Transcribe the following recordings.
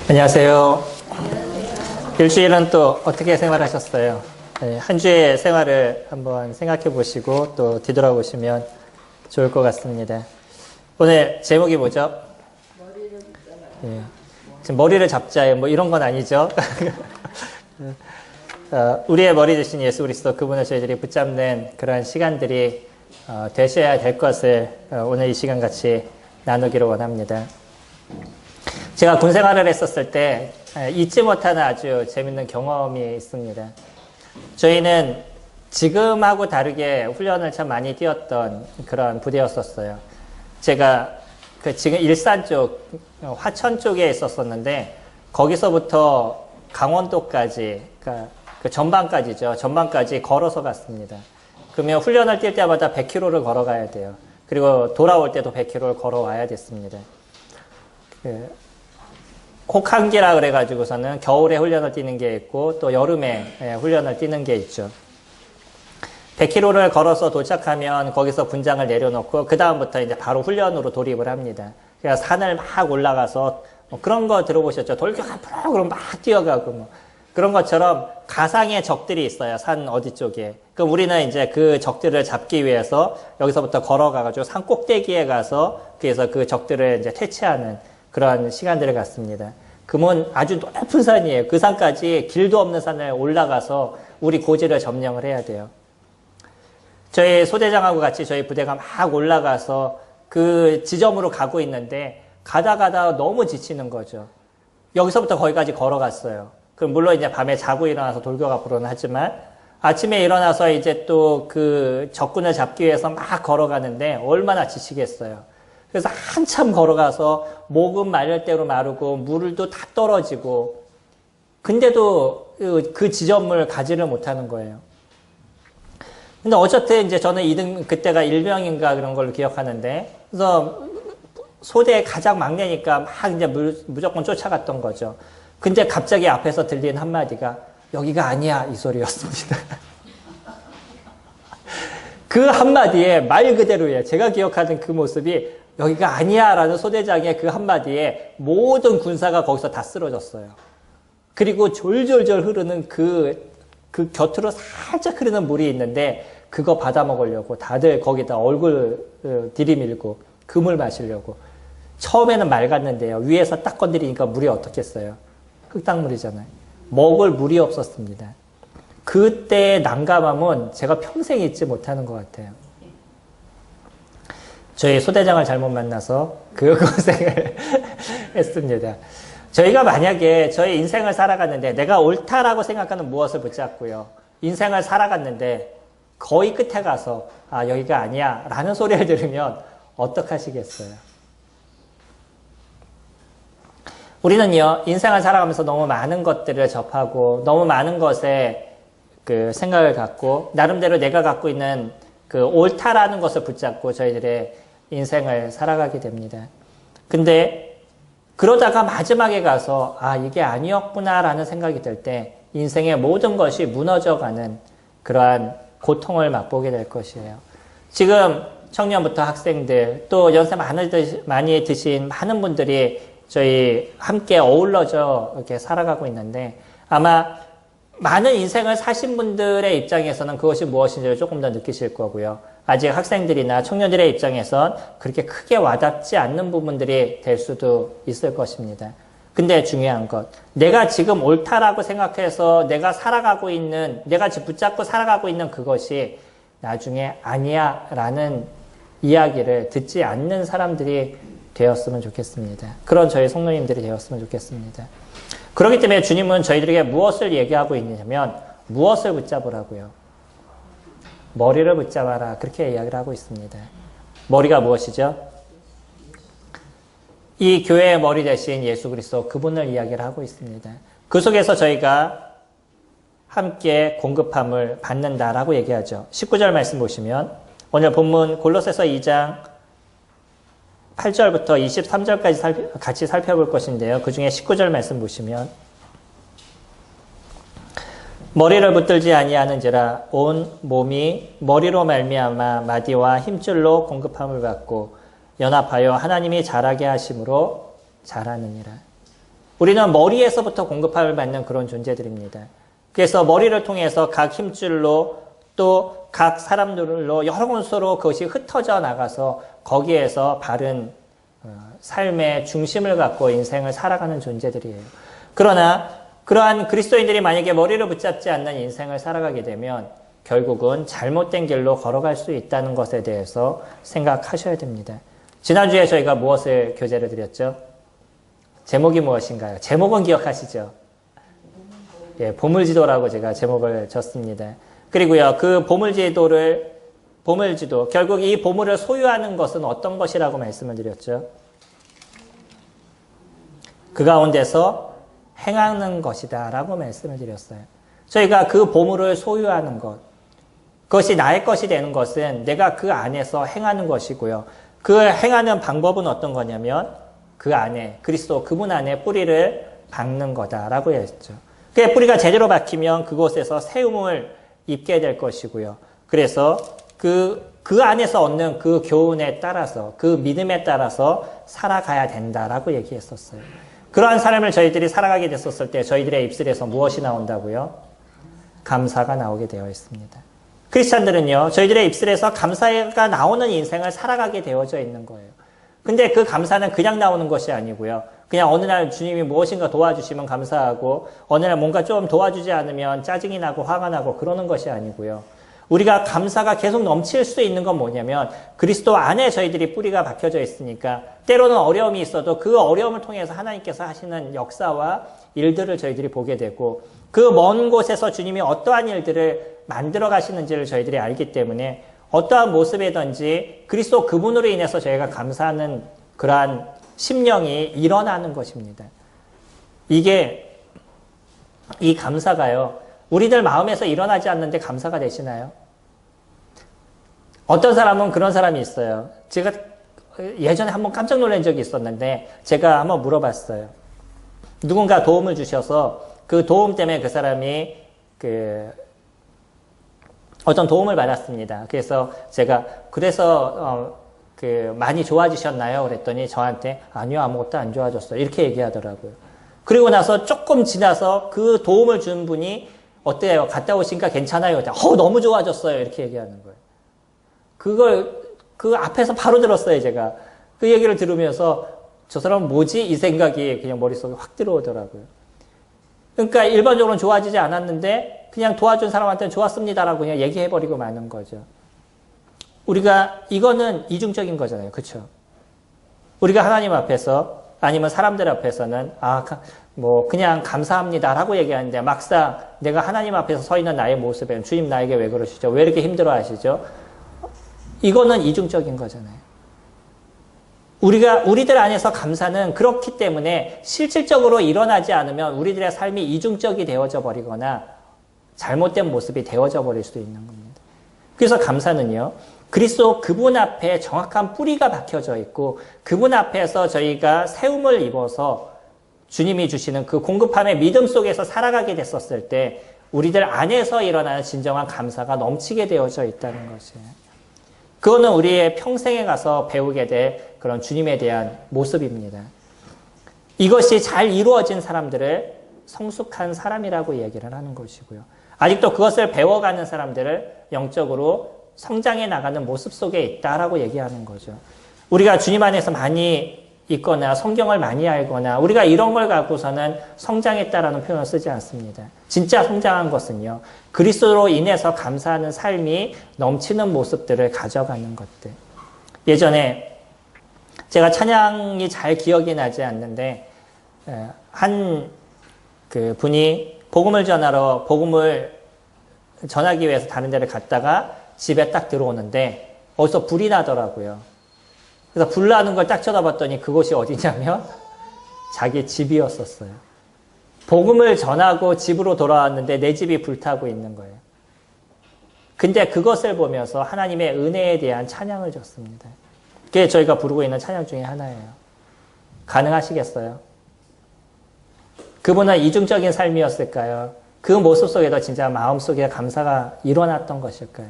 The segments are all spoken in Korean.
안녕하세요. 일주일은 또 어떻게 생활하셨어요? 네, 한 주의 생활을 한번 생각해 보시고 또 뒤돌아보시면 좋을 것 같습니다. 오늘 제목이 뭐죠? 네, 지금 머리를 잡자요. 뭐 이런 건 아니죠? 우리의 머리 되신 예수 그리스도 그분을 저희들이 붙잡는 그런 시간들이 되셔야 될 것을 오늘 이 시간 같이 나누기를 원합니다. 제가 군 생활을 했었을 때 잊지 못하는 아주 재밌는 경험이 있습니다. 저희는 지금하고 다르게 훈련을 참 많이 뛰었던 그런 부대였었어요. 제가 지금 일산 쪽, 화천 쪽에 있었었는데 거기서부터 강원도까지, 그러니까 그 전방까지죠. 전방까지 걸어서 갔습니다. 그러면 훈련을 뛸 때마다 100km를 걸어가야 돼요. 그리고 돌아올 때도 100km를 걸어와야 됐습니다. 혹한기라 그래가지고서는 겨울에 훈련을 뛰는 게 있고 또 여름에 훈련을 뛰는 게 있죠. 100km를 걸어서 도착하면 거기서 군장을 내려놓고 그 다음부터 이제 바로 훈련으로 돌입을 합니다. 그래서 산을 막 올라가서 그런 거 들어보셨죠? 돌격 앞으로 그럼 막 뛰어가고 뭐 그런 것처럼 가상의 적들이 있어요. 산 어디 쪽에. 그럼 우리는 이제 그 적들을 잡기 위해서 여기서부터 걸어가가지고 산 꼭대기에 가서 그래서 그 적들을 이제 퇴치하는 그런 시간들을 갖습니다. 그러면 아주 높은 산이에요. 그 산까지 길도 없는 산을 올라가서 우리 고지를 점령을 해야 돼요. 저희 소대장하고 같이 저희 부대가 막 올라가서 그 지점으로 가고 있는데 가다 너무 지치는 거죠. 여기서부터 거기까지 걸어갔어요. 그럼 물론 이제 밤에 자고 일어나서 돌격 앞으로는 하지만 아침에 일어나서 이제 또 그 적군을 잡기 위해서 막 걸어가는데 얼마나 지치겠어요. 그래서 한참 걸어가서 목은 마를 대로 마르고 물도 다 떨어지고 근데도 그 지점을 가지를 못하는 거예요. 근데 어쨌든 이제 저는 2등 그때가 일병인가 그런 걸로 기억하는데 그래서 소대의 가장 막내니까 막 이제 무조건 쫓아갔던 거죠. 근데 갑자기 앞에서 들린 한마디가 여기가 아니야 이 소리였습니다. 그 한마디에 말 그대로예요. 제가 기억하는 그 모습이 여기가 아니야 라는 소대장의 그 한마디에 모든 군사가 거기서 다 쓰러졌어요. 그리고 졸졸졸 흐르는 그 곁으로 살짝 흐르는 물이 있는데 그거 받아 먹으려고 다들 거기다 얼굴 들이밀고 그 물 마시려고. 처음에는 맑았는데요. 위에서 딱 건드리니까 물이 어떻겠어요? 흙탕물이잖아요. 먹을 물이 없었습니다. 그때의 난감함은 제가 평생 잊지 못하는 것 같아요. 저희 소대장을 잘못 만나서 그 고생을 했습니다. 저희가 만약에 저희 인생을 살아갔는데 내가 옳다라고 생각하는 무엇을 붙잡고요. 인생을 살아갔는데 거의 끝에 가서 아 여기가 아니야 라는 소리를 들으면 어떡하시겠어요? 우리는요 인생을 살아가면서 너무 많은 것들을 접하고 너무 많은 것에 그 생각을 갖고 나름대로 내가 갖고 있는 그 옳다라는 것을 붙잡고 저희들의 인생을 살아가게 됩니다. 근데 그러다가 마지막에 가서 아 이게 아니었구나라는 생각이 들 때 인생의 모든 것이 무너져가는 그러한 고통을 맛보게 될 것이에요. 지금 청년부터 학생들 또 연세 많이 드신 많은 분들이 저희 함께 어우러져 이렇게 살아가고 있는데 아마 많은 인생을 사신 분들의 입장에서는 그것이 무엇인지를 조금 더 느끼실 거고요. 아직 학생들이나 청년들의 입장에선 그렇게 크게 와닿지 않는 부분들이 될 수도 있을 것입니다. 근데 중요한 것, 내가 지금 옳다라고 생각해서 내가 살아가고 있는, 내가 붙잡고 살아가고 있는 그것이 나중에 아니야 라는 이야기를 듣지 않는 사람들이 되었으면 좋겠습니다. 그런 저희 성도님들이 되었으면 좋겠습니다. 그렇기 때문에 주님은 저희들에게 무엇을 얘기하고 있냐면 무엇을 붙잡으라고요? 머리를 붙잡아라. 그렇게 이야기를 하고 있습니다. 머리가 무엇이죠? 이 교회의 머리 대신 예수 그리스도 그분을 이야기를 하고 있습니다. 그 속에서 저희가 함께 공급함을 받는다라고 얘기하죠. 19절 말씀 보시면 오늘 본문 골로새서 2장 8절부터 23절까지 같이 살펴볼 것인데요. 그 중에 19절 말씀 보시면 머리를 붙들지 아니하는지라 온 몸이 머리로 말미암아 마디와 힘줄로 공급함을 받고 연합하여 하나님이 자라게 하심으로 자라느니라. 우리는 머리에서부터 공급함을 받는 그런 존재들입니다. 그래서 머리를 통해서 각 힘줄로 또 각 사람들로 여러 곳으로 그것이 흩어져 나가서 거기에서 바른 삶의 중심을 갖고 인생을 살아가는 존재들이에요. 그러나 그러한 그리스도인들이 만약에 머리를 붙잡지 않는 인생을 살아가게 되면 결국은 잘못된 길로 걸어갈 수 있다는 것에 대해서 생각하셔야 됩니다. 지난주에 저희가 무엇을 교재를 드렸죠? 제목이 무엇인가요? 제목은 기억하시죠? 예, 보물지도라고 제가 제목을 줬습니다. 그리고요, 그 보물지도, 결국 이 보물을 소유하는 것은 어떤 것이라고 말씀을 드렸죠? 그 가운데서 행하는 것이다 라고 말씀을 드렸어요. 저희가 그 보물을 소유하는 것, 그것이 나의 것이 되는 것은 내가 그 안에서 행하는 것이고요. 그 행하는 방법은 어떤 거냐면 그 안에, 그리스도 그분 안에 뿌리를 박는 거다라고 했죠. 그 뿌리가 제대로 박히면 그곳에서 세움을 입게 될 것이고요. 그래서 그 안에서 얻는 그 교훈에 따라서, 그 믿음에 따라서 살아가야 된다라고 얘기했었어요. 그러한 삶을 저희들이 살아가게 됐었을 때 저희들의 입술에서 무엇이 나온다고요? 감사가 나오게 되어 있습니다. 크리스찬들은요, 저희들의 입술에서 감사가 나오는 인생을 살아가게 되어져 있는 거예요. 근데 그 감사는 그냥 나오는 것이 아니고요. 그냥 어느 날 주님이 무엇인가 도와주시면 감사하고 어느 날 뭔가 좀 도와주지 않으면 짜증이 나고 화가 나고 그러는 것이 아니고요. 우리가 감사가 계속 넘칠 수 있는 건 뭐냐면 그리스도 안에 저희들이 뿌리가 박혀져 있으니까 때로는 어려움이 있어도 그 어려움을 통해서 하나님께서 하시는 역사와 일들을 저희들이 보게 되고 그 먼 곳에서 주님이 어떠한 일들을 만들어 가시는지를 저희들이 알기 때문에 어떠한 모습이든지 그리스도 그분으로 인해서 저희가 감사하는 그러한 심령이 일어나는 것입니다. 이 감사가요, 우리들 마음에서 일어나지 않는데 감사가 되시나요? 어떤 사람은 그런 사람이 있어요. 제가 예전에 한번 깜짝 놀란 적이 있었는데 제가 한번 물어봤어요. 누군가 도움을 주셔서 그 도움 때문에 그 사람이 어떤 도움을 받았습니다. 그래서 제가 많이 좋아지셨나요? 그랬더니 저한테 아니요, 아무것도 안 좋아졌어요. 이렇게 얘기하더라고요. 그리고 나서 조금 지나서 그 도움을 준 분이 어때요? 갔다 오시니까 괜찮아요? 너무 좋아졌어요. 이렇게 얘기하는 거예요. 그 앞에서 바로 들었어요, 제가. 그 얘기를 들으면서 저 사람은 뭐지? 이 생각이 그냥 머릿속에 확 들어오더라고요. 그러니까 일반적으로는 좋아지지 않았는데 그냥 도와준 사람한테는 좋았습니다라고 그냥 얘기해버리고 마는 거죠. 이거는 이중적인 거잖아요. 그렇죠? 우리가 하나님 앞에서 아니면 사람들 앞에서는 그냥 감사합니다라고 얘기하는데 막상 내가 하나님 앞에서 서 있는 나의 모습에는 주님 나에게 왜 그러시죠? 왜 이렇게 힘들어 하시죠? 이거는 이중적인 거잖아요. 우리들 안에서 감사는 그렇기 때문에 실질적으로 일어나지 않으면 우리들의 삶이 이중적이 되어져 버리거나 잘못된 모습이 되어져 버릴 수도 있는 겁니다. 그래서 감사는요, 그리스도 그분 앞에 정확한 뿌리가 박혀져 있고 그분 앞에서 저희가 세움을 입어서 주님이 주시는 그 공급함의 믿음 속에서 살아가게 됐었을 때 우리들 안에서 일어나는 진정한 감사가 넘치게 되어져 있다는 것이에요. 그거는 우리의 평생에 가서 배우게 될 그런 주님에 대한 모습입니다. 이것이 잘 이루어진 사람들을 성숙한 사람이라고 얘기를 하는 것이고요. 아직도 그것을 배워가는 사람들을 영적으로 성장해 나가는 모습 속에 있다라고 얘기하는 거죠. 우리가 주님 안에서 많이 있거나 성경을 많이 알거나 우리가 이런 걸 갖고서는 성장했다라는 표현을 쓰지 않습니다. 진짜 성장한 것은요, 그리스도로 인해서 감사하는 삶이 넘치는 모습들을 가져가는 것들. 예전에 제가 찬양이 잘 기억이 나지 않는데 한 분이 복음을 전하기 위해서 다른 데를 갔다가 집에 딱 들어오는데 어디서 불이 나더라고요. 그래서 불 나는 걸 딱 쳐다봤더니 그곳이 어디냐면 자기 집이었었어요. 복음을 전하고 집으로 돌아왔는데 내 집이 불타고 있는 거예요. 근데 그것을 보면서 하나님의 은혜에 대한 찬양을 줬습니다. 그게 저희가 부르고 있는 찬양 중에 하나예요. 가능하시겠어요? 그분은 이중적인 삶이었을까요? 그 모습 속에도 진짜 마음속에 감사가 일어났던 것일까요?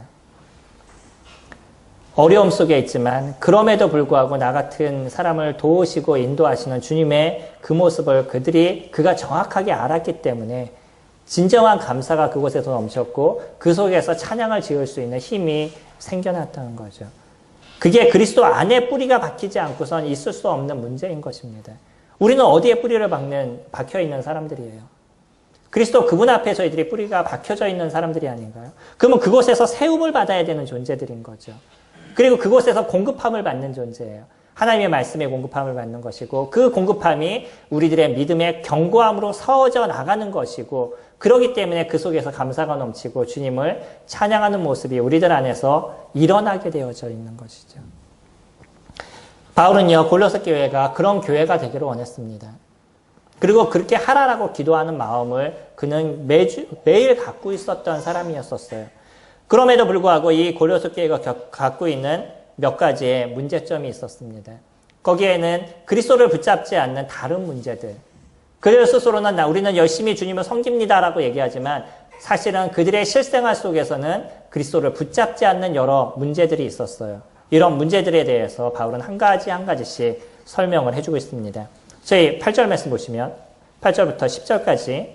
어려움 속에 있지만 그럼에도 불구하고 나 같은 사람을 도우시고 인도하시는 주님의 그 모습을 그가 정확하게 알았기 때문에 진정한 감사가 그곳에서 넘쳤고 그 속에서 찬양을 지을 수 있는 힘이 생겨났다는 거죠. 그게 그리스도 안에 뿌리가 박히지 않고선 있을 수 없는 문제인 것입니다. 우리는 어디에 뿌리를 박혀 있는 사람들이에요? 그리스도 그분 앞에 저희들이 뿌리가 박혀져 있는 사람들이 아닌가요? 그러면 그곳에서 세움을 받아야 되는 존재들인 거죠. 그리고 그곳에서 공급함을 받는 존재예요. 하나님의 말씀에 공급함을 받는 것이고 그 공급함이 우리들의 믿음의 견고함으로 서어져 나가는 것이고 그렇기 때문에 그 속에서 감사가 넘치고 주님을 찬양하는 모습이 우리들 안에서 일어나게 되어져 있는 것이죠. 바울은요, 골로새 교회가 그런 교회가 되기를 원했습니다. 그리고 그렇게 하라라고 기도하는 마음을 그는 매일 갖고 있었던 사람이었었어요. 그럼에도 불구하고 이 골로새 교회가 갖고 있는 몇 가지의 문제점이 있었습니다. 거기에는 그리스도를 붙잡지 않는 다른 문제들. 그들 스스로는 우리는 열심히 주님을 섬깁니다라고 얘기하지만 사실은 그들의 실생활 속에서는 그리스도를 붙잡지 않는 여러 문제들이 있었어요. 이런 문제들에 대해서 바울은 한 가지씩 설명을 해주고 있습니다. 저희 8절 말씀 보시면 8절부터 10절까지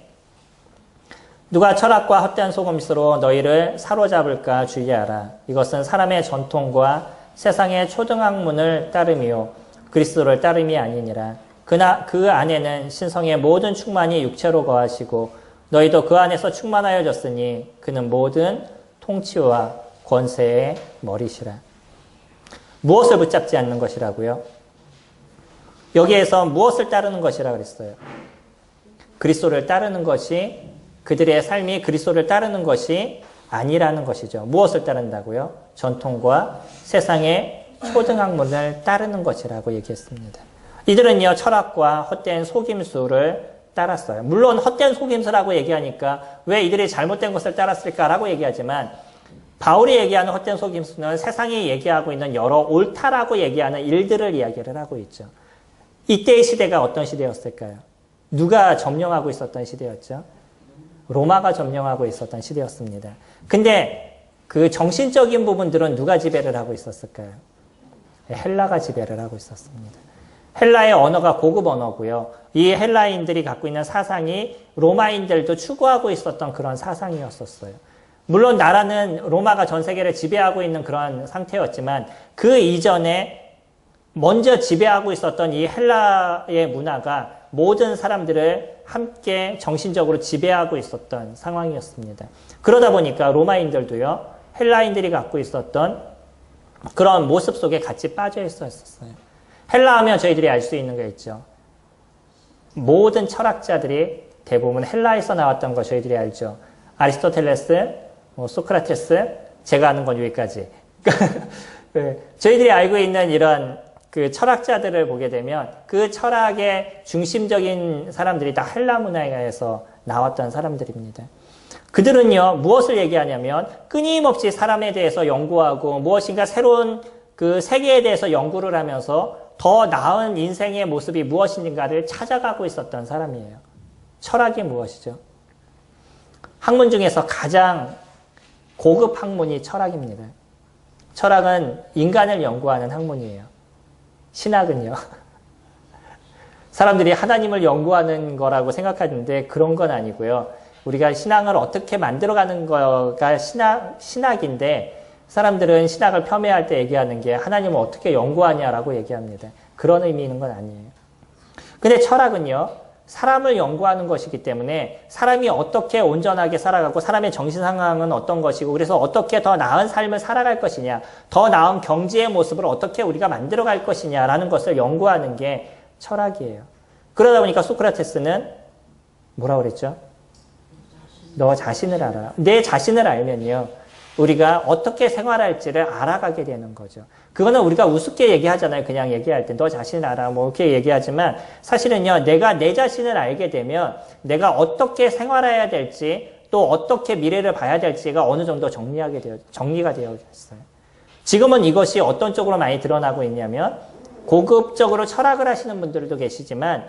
누가 철학과 헛된 속임수로 너희를 사로잡을까 주의하라. 이것은 사람의 전통과 세상의 초등학문을 따름이요 그리스도를 따름이 아니니라. 그 안에는 신성의 모든 충만이 육체로 거하시고 너희도 그 안에서 충만하여졌으니 그는 모든 통치와 권세의 머리시라. 무엇을 붙잡지 않는 것이라고요? 여기에서 무엇을 따르는 것이라 그랬어요? 그리스도를 따르는 것이 그들의 삶이 그리스도를 따르는 것이 아니라는 것이죠. 무엇을 따른다고요? 전통과 세상의 초등학문을 따르는 것이라고 얘기했습니다. 이들은요, 철학과 헛된 속임수를 따랐어요. 물론 헛된 속임수라고 얘기하니까 왜 이들이 잘못된 것을 따랐을까라고 얘기하지만 바울이 얘기하는 헛된 속임수는 세상이 얘기하고 있는 여러 옳다라고 얘기하는 일들을 이야기를 하고 있죠. 이때의 시대가 어떤 시대였을까요? 누가 점령하고 있었던 시대였죠? 로마가 점령하고 있었던 시대였습니다. 근데 그 정신적인 부분들은 누가 지배를 하고 있었을까요? 헬라가 지배를 하고 있었습니다. 헬라의 언어가 고급 언어고요. 이 헬라인들이 갖고 있는 사상이 로마인들도 추구하고 있었던 그런 사상이었었어요. 물론 나라는 로마가 전 세계를 지배하고 있는 그런 상태였지만 그 이전에 먼저 지배하고 있었던 이 헬라의 문화가 모든 사람들을 함께 정신적으로 지배하고 있었던 상황이었습니다. 그러다 보니까 로마인들도요, 헬라인들이 갖고 있었던 그런 모습 속에 같이 빠져 있었어요. 헬라 하면 저희들이 알 수 있는 게 있죠. 모든 철학자들이 대부분 헬라에서 나왔던 거 저희들이 알죠. 아리스토텔레스, 소크라테스, 제가 아는 건 여기까지. 네, 저희들이 알고 있는 이런 그 철학자들을 보게 되면 그 철학의 중심적인 사람들이 다 헬라 문화에서 나왔던 사람들입니다. 그들은요, 무엇을 얘기하냐면 끊임없이 사람에 대해서 연구하고 무엇인가 새로운 그 세계에 대해서 연구를 하면서 더 나은 인생의 모습이 무엇인가를 찾아가고 있었던 사람이에요. 철학이 무엇이죠? 학문 중에서 가장 고급 학문이 철학입니다. 철학은 인간을 연구하는 학문이에요. 신학은요. 사람들이 하나님을 연구하는 거라고 생각하는데 그런 건 아니고요. 우리가 신앙을 어떻게 만들어가는 거가 신학인데 사람들은 신학을 폄훼할 때 얘기하는 게 하나님을 어떻게 연구하냐라고 얘기합니다. 그런 의미 있는 건 아니에요. 근데 철학은요, 사람을 연구하는 것이기 때문에 사람이 어떻게 온전하게 살아가고 사람의 정신 상황은 어떤 것이고 그래서 어떻게 더 나은 삶을 살아갈 것이냐, 더 나은 경제의 모습을 어떻게 우리가 만들어갈 것이냐라는 것을 연구하는 게 철학이에요. 그러다 보니까 소크라테스는 뭐라고 그랬죠? 너 자신을 알아. 내 자신을 알면요, 우리가 어떻게 생활할지를 알아가게 되는 거죠. 그거는 우리가 우습게 얘기하잖아요. 그냥 얘기할 때 너 자신을 알아 뭐 이렇게 얘기하지만 사실은요, 내가 내 자신을 알게 되면 내가 어떻게 생활해야 될지 또 어떻게 미래를 봐야 될지가 어느 정도 정리가 되어 있어요. 지금은 이것이 어떤 쪽으로 많이 드러나고 있냐면 고급적으로 철학을 하시는 분들도 계시지만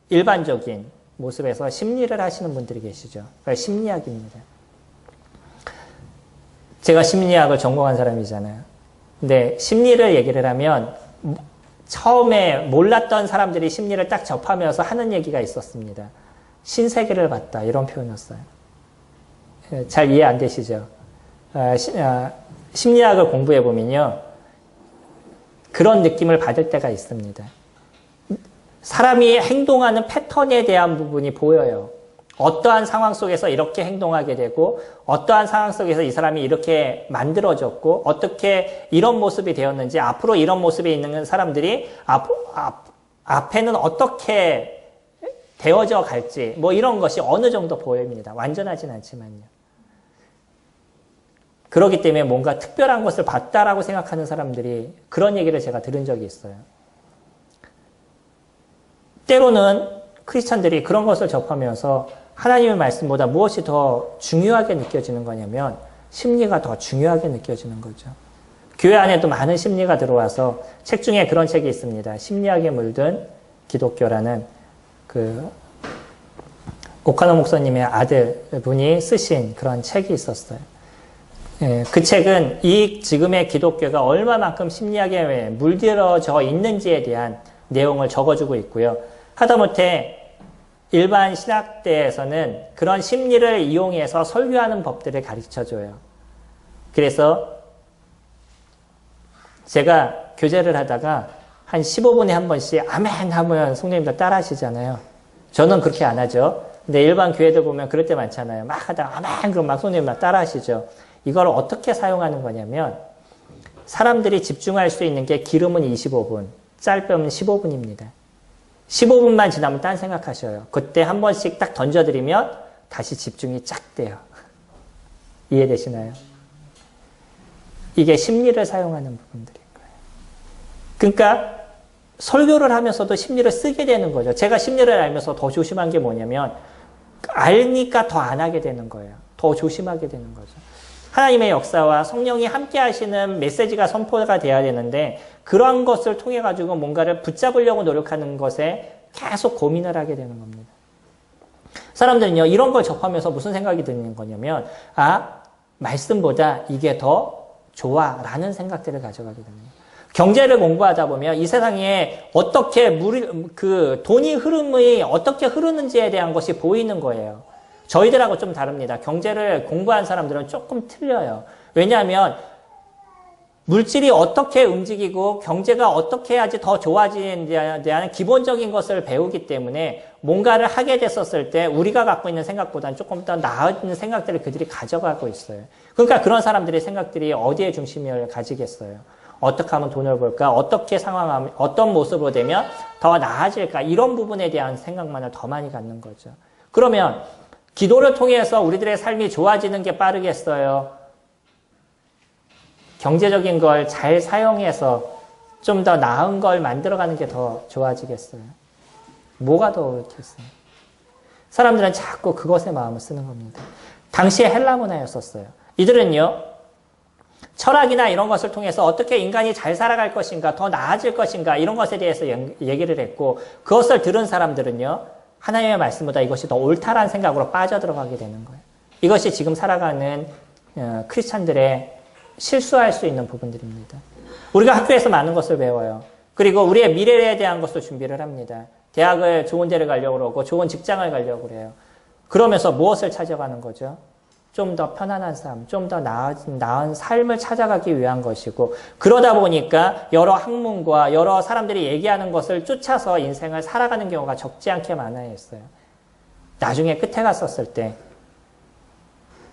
일반적인 모습에서 심리를 하시는 분들이 계시죠. 그러니까 심리학입니다. 제가 심리학을 전공한 사람이잖아요. 근데 심리를 얘기를 하면 처음에 몰랐던 사람들이 심리를 딱 접하면서 하는 얘기가 있었습니다. 신세계를 봤다 이런 표현이었어요. 잘 이해 안 되시죠? 심리학을 공부해 보면요. 그런 느낌을 받을 때가 있습니다. 사람이 행동하는 패턴에 대한 부분이 보여요. 어떠한 상황 속에서 이렇게 행동하게 되고 어떠한 상황 속에서 이 사람이 이렇게 만들어졌고 어떻게 이런 모습이 되었는지 앞으로 이런 모습이 있는 사람들이 앞에는 어떻게 되어져 갈지 뭐 이런 것이 어느 정도 보입니다. 완전하진 않지만요. 그렇기 때문에 뭔가 특별한 것을 봤다라고 생각하는 사람들이 그런 얘기를 제가 들은 적이 있어요. 때로는 크리스찬들이 그런 것을 접하면서 하나님의 말씀보다 무엇이 더 중요하게 느껴지는 거냐면 심리가 더 중요하게 느껴지는 거죠. 교회 안에도 많은 심리가 들어와서 책 중에 그런 책이 있습니다. 심리학에 물든 기독교라는 오카노 목사님의 아들분이 쓰신 그런 책이 있었어요. 그 책은 지금의 기독교가 얼마만큼 심리학에 물들어져 있는지에 대한 내용을 적어주고 있고요. 하다못해 일반 신학대에서는 그런 심리를 이용해서 설교하는 법들을 가르쳐줘요. 그래서 제가 교제를 하다가 한 15분에 한 번씩 아멘 하면 성도님들 따라 하시잖아요. 저는 그렇게 안 하죠. 근데 일반 교회들 보면 그럴 때 많잖아요. 막 하다가 아멘 그럼 막 성도님 막 따라 하시죠. 이걸 어떻게 사용하는 거냐면 사람들이 집중할 수 있는 게 길음은 25분, 짧으면 15분입니다. 15분만 지나면 딴 생각하셔요. 그때 한 번씩 딱 던져드리면 다시 집중이 쫙 돼요. 이해되시나요? 이게 심리를 사용하는 부분들인 거예요. 그러니까 설교를 하면서도 심리를 쓰게 되는 거죠. 제가 심리를 알면서 더 조심한 게 뭐냐면 알니까 더 안 하게 되는 거예요. 더 조심하게 되는 거죠. 하나님의 역사와 성령이 함께 하시는 메시지가 선포가 돼야 되는데 그러한 것을 통해 가지고 뭔가를 붙잡으려고 노력하는 것에 계속 고민을 하게 되는 겁니다. 사람들은요, 이런 걸 접하면서 무슨 생각이 드는 거냐면 말씀보다 이게 더 좋아라는 생각들을 가져가게 됩니다. 경제를 공부하다 보면 이 세상에 어떻게 돈이 흐름이 어떻게 흐르는지에 대한 것이 보이는 거예요. 저희들하고 좀 다릅니다. 경제를 공부한 사람들은 조금 틀려요. 왜냐하면 물질이 어떻게 움직이고 경제가 어떻게 해야지 더 좋아지는지에 대한 기본적인 것을 배우기 때문에 뭔가를 하게 됐었을 때 우리가 갖고 있는 생각보다는 조금 더 나은 생각들을 그들이 가져가고 있어요. 그러니까 그런 사람들의 생각들이 어디에 중심을 가지겠어요? 어떻게 하면 돈을 벌까? 어떻게 상황하면, 어떤 모습으로 되면 더 나아질까? 이런 부분에 대한 생각만을 더 많이 갖는 거죠. 그러면 기도를 통해서 우리들의 삶이 좋아지는 게 빠르겠어요? 경제적인 걸 잘 사용해서 좀 더 나은 걸 만들어가는 게 더 좋아지겠어요? 뭐가 더 옳겠어요? 사람들은 자꾸 그것에 마음을 쓰는 겁니다. 당시에 헬라 문화였었어요. 이들은요, 철학이나 이런 것을 통해서 어떻게 인간이 잘 살아갈 것인가, 더 나아질 것인가, 이런 것에 대해서 얘기를 했고, 그것을 들은 사람들은요, 하나님의 말씀보다 이것이 더 옳다라는 생각으로 빠져들어가게 되는 거예요. 이것이 지금 살아가는 크리스찬들의 실수할 수 있는 부분들입니다. 우리가 학교에서 많은 것을 배워요. 그리고 우리의 미래에 대한 것도 준비를 합니다. 대학을 좋은 데를 가려고 그러고 좋은 직장을 가려고 그래요. 그러면서 무엇을 찾아가는 거죠? 좀 더 편안한 삶, 좀 더 나은 삶을 찾아가기 위한 것이고, 그러다 보니까 여러 학문과 여러 사람들이 얘기하는 것을 쫓아서 인생을 살아가는 경우가 적지 않게 많아요. 나중에 끝에 갔었을 때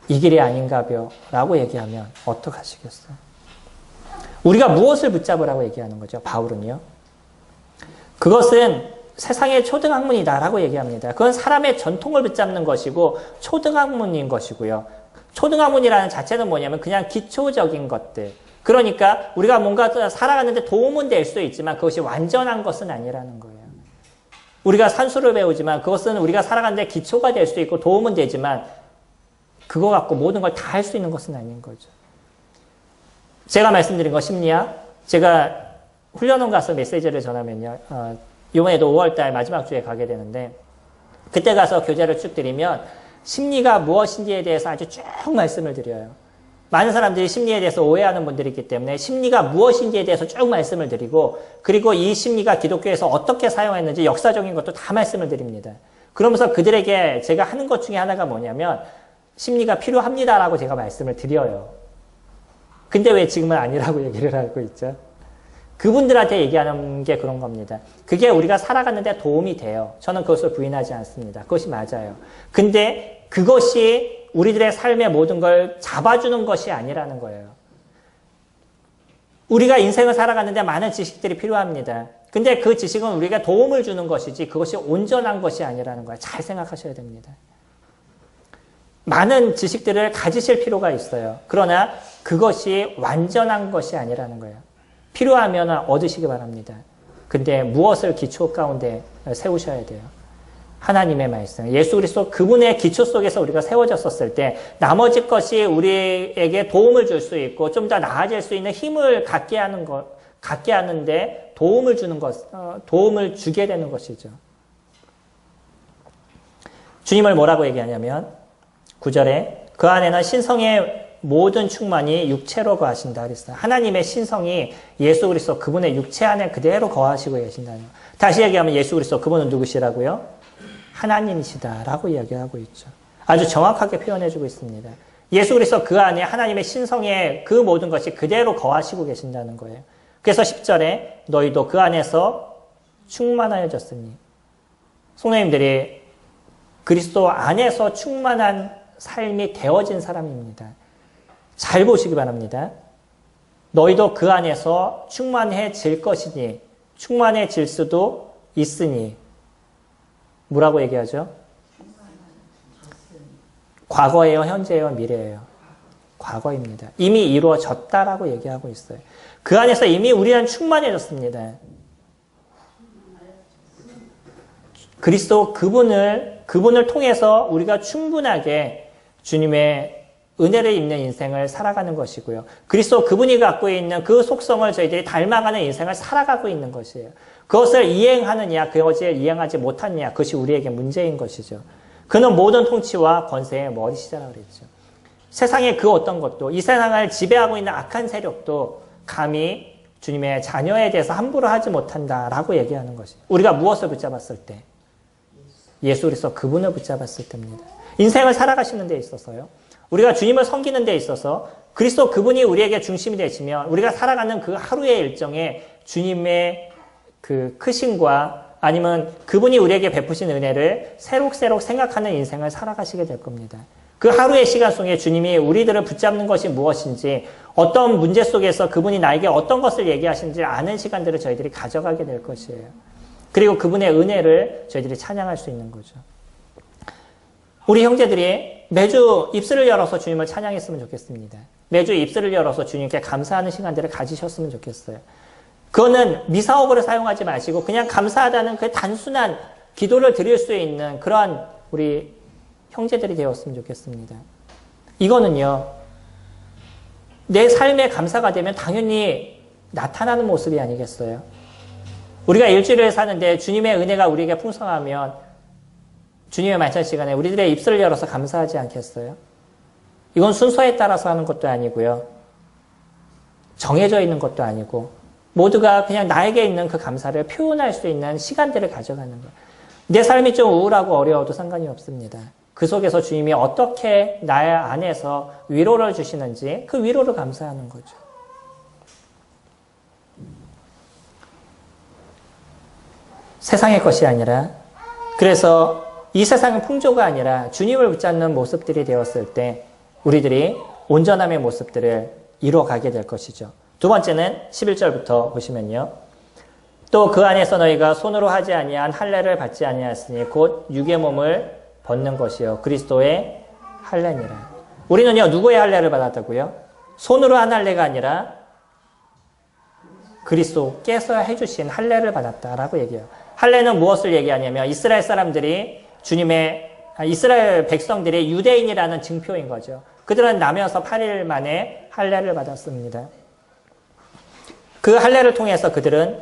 이 길이 아닌가벼 라고 얘기하면 어떡하시겠어요? 우리가 무엇을 붙잡으라고 얘기하는 거죠? 바울은요. 그것은 세상의 초등학문이다라고 얘기합니다. 그건 사람의 전통을 붙잡는 것이고 초등학문인 것이고요. 초등학문이라는 자체는 뭐냐면 그냥 기초적인 것들. 그러니까 우리가 뭔가 살아가는데 도움은 될 수 있지만 그것이 완전한 것은 아니라는 거예요. 우리가 산수를 배우지만 그것은 우리가 살아가는데 기초가 될 수 있고 도움은 되지만 그거 갖고 모든 걸 다 할 수 있는 것은 아닌 거죠. 제가 말씀드린 거 심리학, 제가 훈련원 가서 메시지를 전하면요. 이번에도 5월달 마지막 주에 가게 되는데 그때 가서 교재를 쭉 드리면 심리가 무엇인지에 대해서 아주 쭉 말씀을 드려요. 많은 사람들이 심리에 대해서 오해하는 분들이 있기 때문에 심리가 무엇인지에 대해서 쭉 말씀을 드리고 그리고 이 심리가 기독교에서 어떻게 사용했는지 역사적인 것도 다 말씀을 드립니다. 그러면서 그들에게 제가 하는 것 중에 하나가 뭐냐면 심리가 필요합니다라고 제가 말씀을 드려요. 근데 왜 지금은 아니라고 얘기를 하고 있죠? 그분들한테 얘기하는 게 그런 겁니다. 그게 우리가 살아가는데 도움이 돼요. 저는 그것을 부인하지 않습니다. 그것이 맞아요. 근데 그것이 우리들의 삶의 모든 걸 잡아주는 것이 아니라는 거예요. 우리가 인생을 살아가는데 많은 지식들이 필요합니다. 근데 그 지식은 우리가 도움을 주는 것이지 그것이 온전한 것이 아니라는 거예요. 잘 생각하셔야 됩니다. 많은 지식들을 가지실 필요가 있어요. 그러나 그것이 완전한 것이 아니라는 거예요. 필요하면 얻으시기 바랍니다. 근데 무엇을 기초 가운데 세우셔야 돼요? 하나님의 말씀, 예수 그리스도 그분의 기초 속에서 우리가 세워졌었을 때 나머지 것이 우리에게 도움을 줄 수 있고 좀 더 나아질 수 있는 힘을 갖게 하는데 도움을 주는 것, 도움을 주게 되는 것이죠. 주님을 뭐라고 얘기하냐면 9절에 그 안에는 신성의 모든 충만이 육체로 거하신다 그랬어요. 하나님의 신성이 예수 그리스도 그분의 육체 안에 그대로 거하시고 계신다는 거예요. 다시 얘기하면 예수 그리스도 그분은 누구시라고요? 하나님이시다라고 이야기하고 있죠. 아주 정확하게 표현해주고 있습니다. 예수 그리스도 그 안에 하나님의 신성의 그 모든 것이 그대로 거하시고 계신다는 거예요. 그래서 10절에 너희도 그 안에서 충만하여졌으니 성도님들이 그리스도 안에서 충만한 삶이 되어진 사람입니다. 잘 보시기 바랍니다. 너희도 그 안에서 충만해질 것이니 충만해질 수도 있으니 뭐라고 얘기하죠? 과거예요, 현재예요, 미래예요? 과거입니다. 이미 이루어졌다라고 얘기하고 있어요. 그 안에서 이미 우리는 충만해졌습니다. 그리스도 그분을 통해서 우리가 충분하게 주님의 은혜를 입는 인생을 살아가는 것이고요. 그리스도 그분이 갖고 있는 그 속성을 저희들이 닮아가는 인생을 살아가고 있는 것이에요. 그것을 이행하느냐, 그것을 이행하지 못하느냐, 그것이 우리에게 문제인 것이죠. 그는 모든 통치와 권세의 머리시다라고 그랬죠. 세상의 그 어떤 것도, 이 세상을 지배하고 있는 악한 세력도 감히 주님의 자녀에 대해서 함부로 하지 못한다라고 얘기하는 것이에요. 우리가 무엇을 붙잡았을 때? 예수 그리스도 그분을 붙잡았을 때입니다. 인생을 살아가시는 데 있어서요. 우리가 주님을 섬기는 데 있어서 그리스도 그분이 우리에게 중심이 되시면 우리가 살아가는 그 하루의 일정에 주님의 그 크심과 아니면 그분이 우리에게 베푸신 은혜를 새록새록 생각하는 인생을 살아가시게 될 겁니다. 그 하루의 시간 속에 주님이 우리들을 붙잡는 것이 무엇인지 어떤 문제 속에서 그분이 나에게 어떤 것을 얘기하시는지 아는 시간들을 저희들이 가져가게 될 것이에요. 그리고 그분의 은혜를 저희들이 찬양할 수 있는 거죠. 우리 형제들이 매주 입술을 열어서 주님을 찬양했으면 좋겠습니다. 매주 입술을 열어서 주님께 감사하는 시간들을 가지셨으면 좋겠어요. 그거는 미사오브를 사용하지 마시고 그냥 감사하다는 그 단순한 기도를 드릴 수 있는 그러한 우리 형제들이 되었으면 좋겠습니다. 이거는요, 내 삶에 감사가 되면 당연히 나타나는 모습이 아니겠어요? 우리가 일주일을 사는데 주님의 은혜가 우리에게 풍성하면 주님의 만찬 시간에 우리들의 입술을 열어서 감사하지 않겠어요? 이건 순서에 따라서 하는 것도 아니고요. 정해져 있는 것도 아니고 모두가 그냥 나에게 있는 그 감사를 표현할 수 있는 시간들을 가져가는 거예요. 내 삶이 좀 우울하고 어려워도 상관이 없습니다. 그 속에서 주님이 어떻게 나의 안에서 위로를 주시는지 그 위로를 감사하는 거죠. 세상의 것이 아니라, 그래서 이 세상은 풍조가 아니라 주님을 붙잡는 모습들이 되었을 때 우리들이 온전함의 모습들을 이루어가게 될 것이죠. 두 번째는 11절부터 보시면요. 또 그 안에서 너희가 손으로 하지 아니한 할례를 받지 아니하였으니 곧 육의 몸을 벗는 것이요 그리스도의 할례니라. 우리는요, 누구의 할례를 받았다고요? 손으로 한 할례가 아니라 그리스도께서 해주신 할례를 받았다라고 얘기해요. 할례는 무엇을 얘기하냐면 이스라엘 사람들이 이스라엘 백성들이 유대인이라는 증표인 거죠. 그들은 나면서 8일 만에 할례를 받았습니다. 그 할례를 통해서 그들은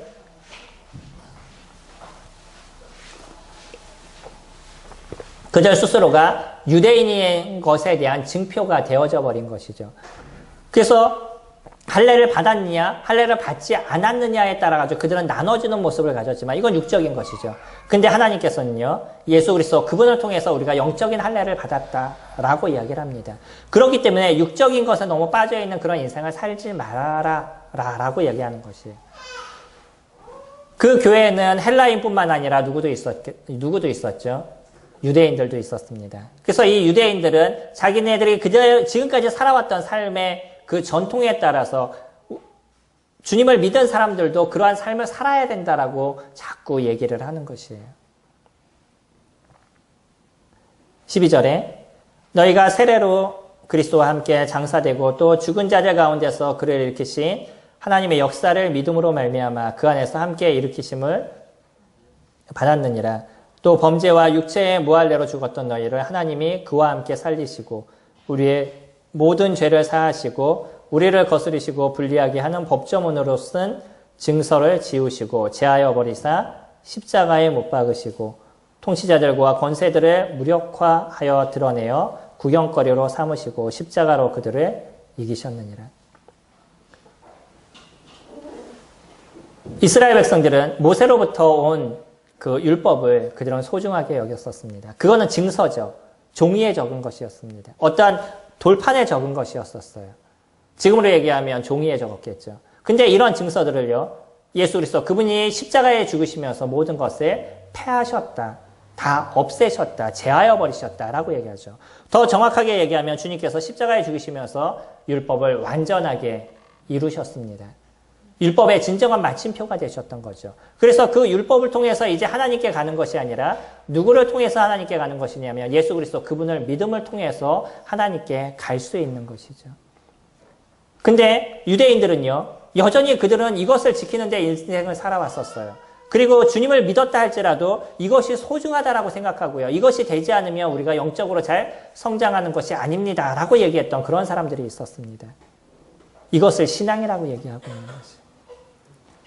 그들 스스로가 유대인인 것에 대한 증표가 되어져 버린 것이죠. 그래서 할례를 받았느냐, 할례를 받지 않았느냐에 따라 가지고 그들은 나눠지는 모습을 가졌지만 이건 육적인 것이죠. 근데 하나님께서는요, 예수 그리스도 그분을 통해서 우리가 영적인 할례를 받았다라고 이야기를 합니다. 그렇기 때문에 육적인 것에 너무 빠져있는 그런 인생을 살지 말아라라고 이야기하는 것이에요. 그 교회에는 헬라인뿐만 아니라 누구도 있었죠. 유대인들도 있었습니다. 그래서 이 유대인들은 자기네들이 지금까지 살아왔던 삶의 그 전통에 따라서 주님을 믿은 사람들도 그러한 삶을 살아야 된다라고 자꾸 얘기를 하는 것이에요. 12절에 너희가 세례로 그리스도와 함께 장사되고 또 죽은 자들 가운데서 그를 일으키신 하나님의 역사를 믿음으로 말미암아 그 안에서 함께 일으키심을 받았느니라. 또 범죄와 육체의 무할례로 죽었던 너희를 하나님이 그와 함께 살리시고 우리의 모든 죄를 사하시고 우리를 거스리시고 불리하게 하는 법조문으로 쓴 증서를 지우시고 제하여 버리사 십자가에 못 박으시고 통치자들과 권세들을 무력화하여 드러내어 구경거리로 삼으시고 십자가로 그들을 이기셨느니라. 이스라엘 백성들은 모세로부터 온 그 율법을 그들은 소중하게 여겼었습니다. 그거는 증서죠. 종이에 적은 것이었습니다. 어떠한 돌판에 적은 것이었었어요. 지금으로 얘기하면 종이에 적었겠죠. 근데 이런 증서들을요, 예수 그리스도 그분이 십자가에 죽으시면서 모든 것을 폐하셨다, 다 없애셨다, 제하여 버리셨다라고 얘기하죠. 더 정확하게 얘기하면 주님께서 십자가에 죽으시면서 율법을 완전하게 이루셨습니다. 율법의 진정한 마침표가 되셨던 거죠. 그래서 그 율법을 통해서 이제 하나님께 가는 것이 아니라 누구를 통해서 하나님께 가는 것이냐면 예수 그리스도 그분을 믿음을 통해서 하나님께 갈 수 있는 것이죠. 근데 유대인들은요, 여전히 그들은 이것을 지키는 데 인생을 살아왔었어요. 그리고 주님을 믿었다 할지라도 이것이 소중하다라고 생각하고요. 이것이 되지 않으면 우리가 영적으로 잘 성장하는 것이 아닙니다 라고 얘기했던 그런 사람들이 있었습니다. 이것을 신앙이라고 얘기하고 있는 것이죠.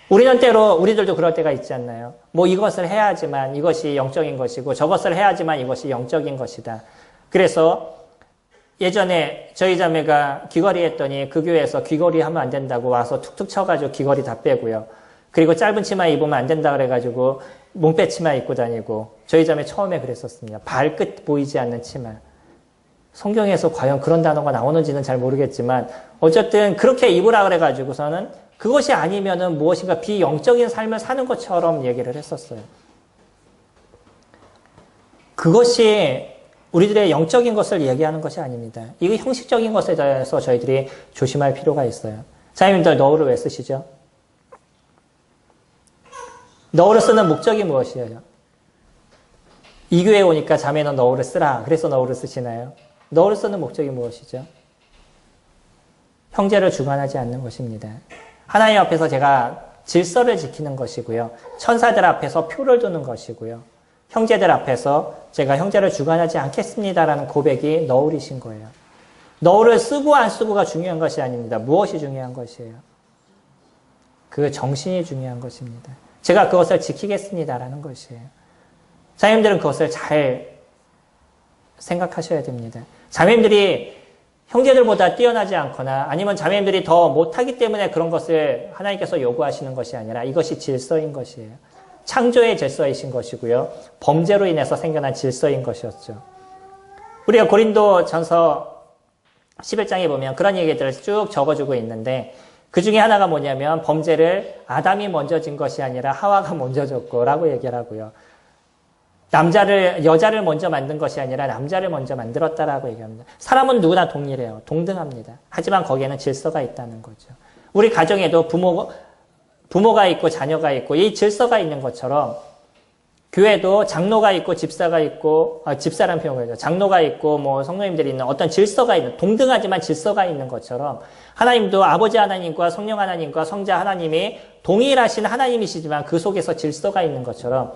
우리는 때로 우리들도 그럴 때가 있지 않나요? 뭐 이것을 해야지만 이것이 영적인 것이고 저것을 해야지만 이것이 영적인 것이다. 그래서 예전에 저희 자매가 귀걸이 했더니 그 교회에서 귀걸이 하면 안 된다고 와서 툭툭 쳐가지고 귀걸이 다 빼고요. 그리고 짧은 치마 입으면 안 된다 그래가지고 몽빼 치마 입고 다니고 저희 자매 처음에 그랬었습니다. 발끝 보이지 않는 치마. 성경에서 과연 그런 단어가 나오는지는 잘 모르겠지만 어쨌든 그렇게 입으라 그래가지고서는 그것이 아니면은 무엇인가 비영적인 삶을 사는 것처럼 얘기를 했었어요. 그것이 우리들의 영적인 것을 얘기하는 것이 아닙니다. 이게 형식적인 것에 대해서 저희들이 조심할 필요가 있어요. 자매님들 너울을 왜 쓰시죠? 너울을 쓰는 목적이 무엇이에요? 이 교회에 오니까 자매는 너울을 쓰라. 그래서 너울을 쓰시나요? 너울을 쓰는 목적이 무엇이죠? 형제를 주관하지 않는 것입니다. 하나님 앞에서 제가 질서를 지키는 것이고요. 천사들 앞에서 표를 두는 것이고요. 형제들 앞에서 제가 형제를 주관하지 않겠습니다라는 고백이 너울이신 거예요. 너울을 쓰고 안 쓰고가 중요한 것이 아닙니다. 무엇이 중요한 것이에요? 그 정신이 중요한 것입니다. 제가 그것을 지키겠습니다라는 것이에요. 자매님들은 그것을 잘 생각하셔야 됩니다. 자매님들이 형제들보다 뛰어나지 않거나 아니면 자매님들이 더 못하기 때문에 그런 것을 하나님께서 요구하시는 것이 아니라 이것이 질서인 것이에요. 창조의 질서이신 것이고요. 범죄로 인해서 생겨난 질서인 것이었죠. 우리가 고린도 전서 11장에 보면 그런 얘기들을 쭉 적어주고 있는데 그 중에 하나가 뭐냐면 범죄를 아담이 먼저 진 것이 아니라 하와가 먼저 졌고 라고 얘기를 하고요. 여자를 먼저 만든 것이 아니라 남자를 먼저 만들었다라고 얘기합니다. 사람은 누구나 동일해요. 동등합니다. 하지만 거기에는 질서가 있다는 거죠. 우리 가정에도 부모가 있고 자녀가 있고 이 질서가 있는 것처럼 교회도 장로가 있고 집사가 있고 집사라는 표현을 해요. 장로가 있고 뭐 성도님들이 있는 어떤 질서가 있는 동등하지만 질서가 있는 것처럼 하나님도 아버지 하나님과 성령 하나님과 성자 하나님이 동일하신 하나님이시지만 그 속에서 질서가 있는 것처럼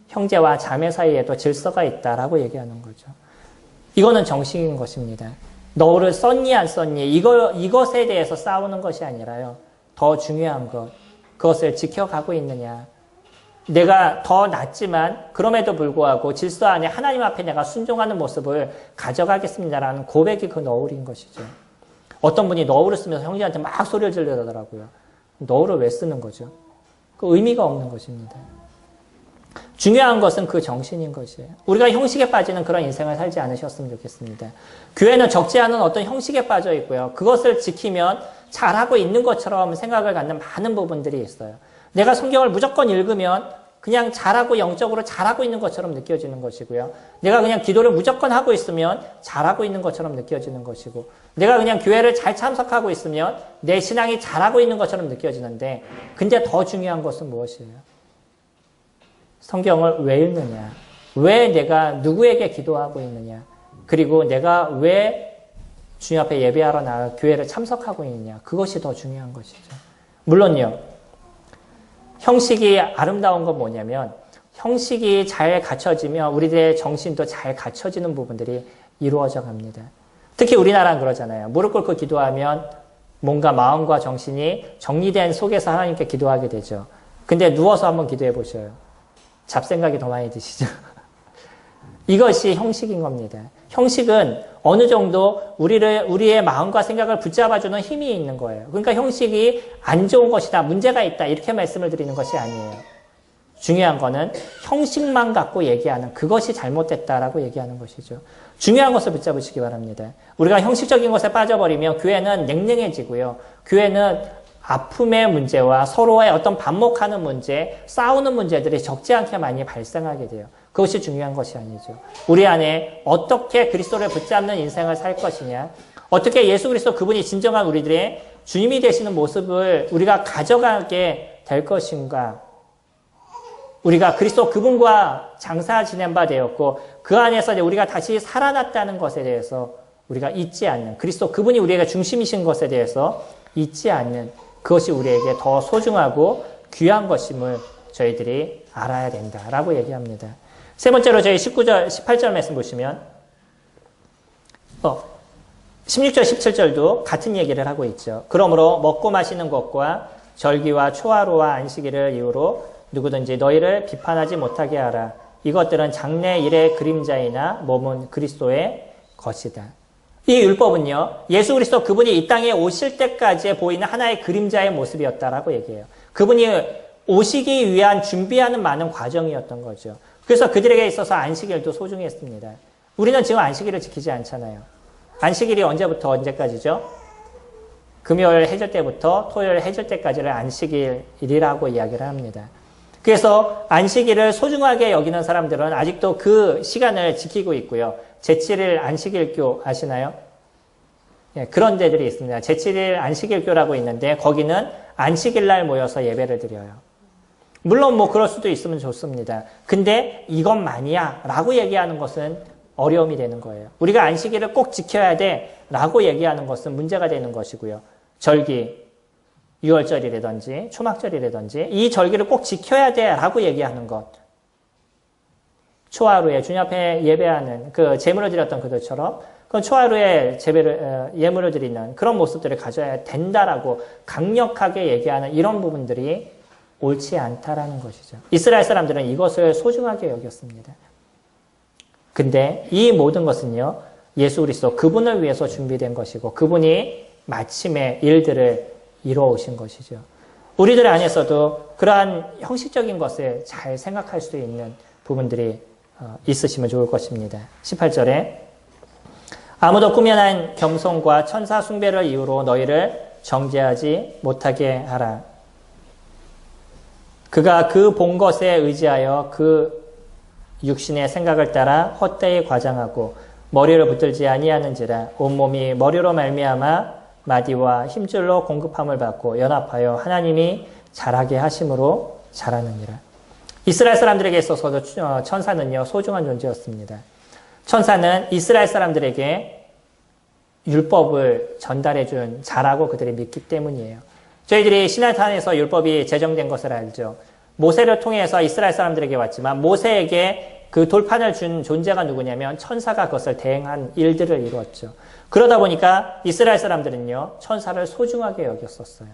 형제와 자매 사이에도 질서가 있다라고 얘기하는 거죠. 이거는 정식인 것입니다. 너를 썼니 안 썼니 이것에 대해서 싸우는 것이 아니라요. 더 중요한 것, 그것을 지켜가고 있느냐. 내가 더 낫지만 그럼에도 불구하고 질서 안에 하나님 앞에 내가 순종하는 모습을 가져가겠습니다라는 고백이 그 너울인 것이죠. 어떤 분이 너울을 쓰면서 형제한테 막 소리를 지르더라고요. 너울을 왜 쓰는 거죠? 그 의미가 없는 것입니다. 중요한 것은 그 정신인 것이에요. 우리가 형식에 빠지는 그런 인생을 살지 않으셨으면 좋겠습니다. 교회는 적지 않은 어떤 형식에 빠져 있고요. 그것을 지키면 잘하고 있는 것처럼 생각을 갖는 많은 부분들이 있어요. 내가 성경을 무조건 읽으면 그냥 잘하고 영적으로 잘하고 있는 것처럼 느껴지는 것이고요. 내가 그냥 기도를 무조건 하고 있으면 잘하고 있는 것처럼 느껴지는 것이고, 내가 그냥 교회를 잘 참석하고 있으면 내 신앙이 잘하고 있는 것처럼 느껴지는데, 근데 더 중요한 것은 무엇이에요? 성경을 왜 읽느냐? 왜 내가 누구에게 기도하고 있느냐? 그리고 내가 왜 주님 앞에 예배하러 나가 교회를 참석하고 있느냐? 그것이 더 중요한 것이죠. 물론요, 형식이 아름다운 건 뭐냐면 형식이 잘 갖춰지면 우리들의 정신도 잘 갖춰지는 부분들이 이루어져 갑니다. 특히 우리나라는 그러잖아요. 무릎 꿇고 기도하면 뭔가 마음과 정신이 정리된 속에서 하나님께 기도하게 되죠. 근데 누워서 한번 기도해 보셔요. 잡생각이 더 많이 드시죠. 이것이 형식인 겁니다. 형식은 어느 정도 우리의 마음과 생각을 붙잡아주는 힘이 있는 거예요. 그러니까 형식이 안 좋은 것이다, 문제가 있다, 이렇게 말씀을 드리는 것이 아니에요. 중요한 거는 형식만 갖고 얘기하는 그것이 잘못됐다라고 얘기하는 것이죠. 중요한 것을 붙잡으시기 바랍니다. 우리가 형식적인 것에 빠져버리면 교회는 냉랭해지고요. 교회는 아픔의 문제와 서로의 어떤 반목하는 문제, 싸우는 문제들이 적지 않게 많이 발생하게 돼요. 그것이 중요한 것이 아니죠. 우리 안에 어떻게 그리스도를 붙잡는 인생을 살 것이냐, 어떻게 예수 그리스도 그분이 진정한 우리들의 주님이 되시는 모습을 우리가 가져가게 될 것인가, 우리가 그리스도 그분과 장사 지낸 바 되었고 그 안에서 우리가 다시 살아났다는 것에 대해서 우리가 잊지 않는, 그리스도 그분이 우리에게 중심이신 것에 대해서 잊지 않는, 그것이 우리에게 더 소중하고 귀한 것임을 저희들이 알아야 된다라고 얘기합니다. 세 번째로 저희 19절, 18절 말씀 보시면 16절, 17절도 같은 얘기를 하고 있죠. 그러므로 먹고 마시는 것과 절기와 초하루와 안식일을 이유로 누구든지 너희를 비판하지 못하게 하라. 이것들은 장래 일의 그림자이나 몸은 그리스도의 것이다. 이 율법은요, 예수 그리스도 그분이 이 땅에 오실 때까지 보이는 하나의 그림자의 모습이었다라고 얘기해요. 그분이 오시기 위한 준비하는 많은 과정이었던 거죠. 그래서 그들에게 있어서 안식일도 소중했습니다. 우리는 지금 안식일을 지키지 않잖아요. 안식일이 언제부터 언제까지죠? 금요일 해질 때부터 토요일 해질 때까지를 안식일이라고 이야기를 합니다. 그래서 안식일을 소중하게 여기는 사람들은 아직도 그 시간을 지키고 있고요. 제7일 안식일교 아시나요? 예, 그런 데들이 있습니다. 제7일 안식일교라고 있는데 거기는 안식일날 모여서 예배를 드려요. 물론 뭐 그럴 수도 있으면 좋습니다. 근데 이것만이야 라고 얘기하는 것은 어려움이 되는 거예요. 우리가 안식일을 꼭 지켜야 돼 라고 얘기하는 것은 문제가 되는 것이고요. 절기, 유월절이라든지 초막절이라든지 이 절기를 꼭 지켜야 돼 라고 얘기하는 것, 초하루에 주님 앞에 예배하는 그 제물을 드렸던 그들처럼 그 초하루에 예물을 드리는 그런 모습들을 가져야 된다라고 강력하게 얘기하는 이런 부분들이 옳지 않다라는 것이죠. 이스라엘 사람들은 이것을 소중하게 여겼습니다. 근데 이 모든 것은요, 예수 그리스도 그분을 위해서 준비된 것이고 그분이 마침에 일들을 이루어 오신 것이죠. 우리들 안에서도 그러한 형식적인 것을 잘 생각할 수 있는 부분들이 있으시면 좋을 것입니다. 18절에 아무도 꾸며낸 겸손과 천사 숭배를 이유로 너희를 정죄하지 못하게 하라. 그가 그 본 것에 의지하여 그 육신의 생각을 따라 헛되이 과장하고 머리를 붙들지 아니하는지라. 온몸이 머리로 말미암아 마디와 힘줄로 공급함을 받고 연합하여 하나님이 자라게 하심으로 자라느니라. 이스라엘 사람들에게 있어서도 천사는요, 소중한 존재였습니다. 천사는 이스라엘 사람들에게 율법을 전달해준 자라고 그들이 믿기 때문이에요. 저희들이 시내산에서 율법이 제정된 것을 알죠. 모세를 통해서 이스라엘 사람들에게 왔지만 모세에게 그 돌판을 준 존재가 누구냐면 천사가 그것을 대행한 일들을 이루었죠. 그러다 보니까 이스라엘 사람들은요, 천사를 소중하게 여겼었어요.